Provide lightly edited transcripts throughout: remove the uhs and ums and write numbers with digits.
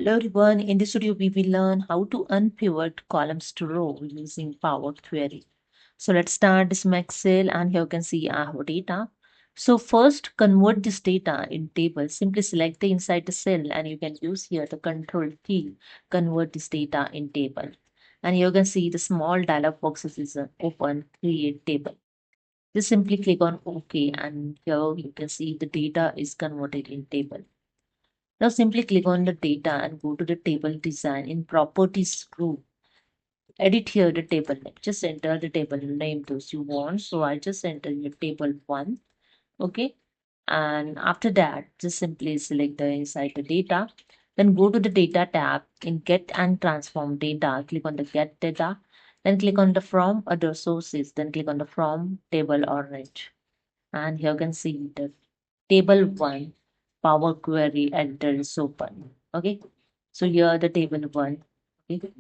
Hello everyone, in this video we will learn how to unpivot columns to row using Power Query. So let's start this maxel, and here you can see I have data. So first convert this data in table. Simply select the inside the cell and you can use here the control key, convert this data in table. And here you can see the small dialog boxes is open, create table. Just simply click on OK, and here you can see the data is converted in table. Now simply click on the data and go to the table design in properties group. Edit here the table name. Just enter the table name those you want. So I just enter your table 1. Okay. And after that, just simply select the inside the data. Then go to the data tab in get and transform data. Click on the get data. Then click on the from other sources. Then click on the from table orange. And here you can see the table 1 Power Query editor is open. Okay, so here the table 1. Okay,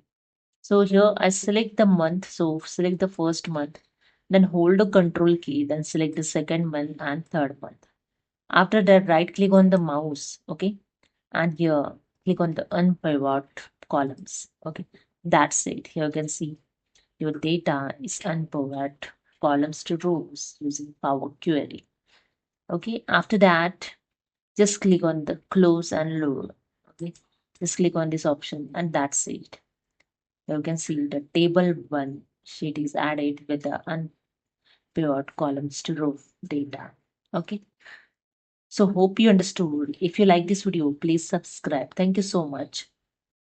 so here I select the month. So select the first month, then hold the control key, then select the second month and third month. After that, right click on the mouse. Okay, and here click on the unpivot columns. Okay, that's it. Here you can see your data is unpivot columns to rows using Power Query. Okay, after that, just click on the close and load. Okay, just click on this option and that's it. You can see the table 1 sheet is added with the unpaired columns to row data. Okay, so hope you understood. If you like this video, please subscribe. Thank you so much.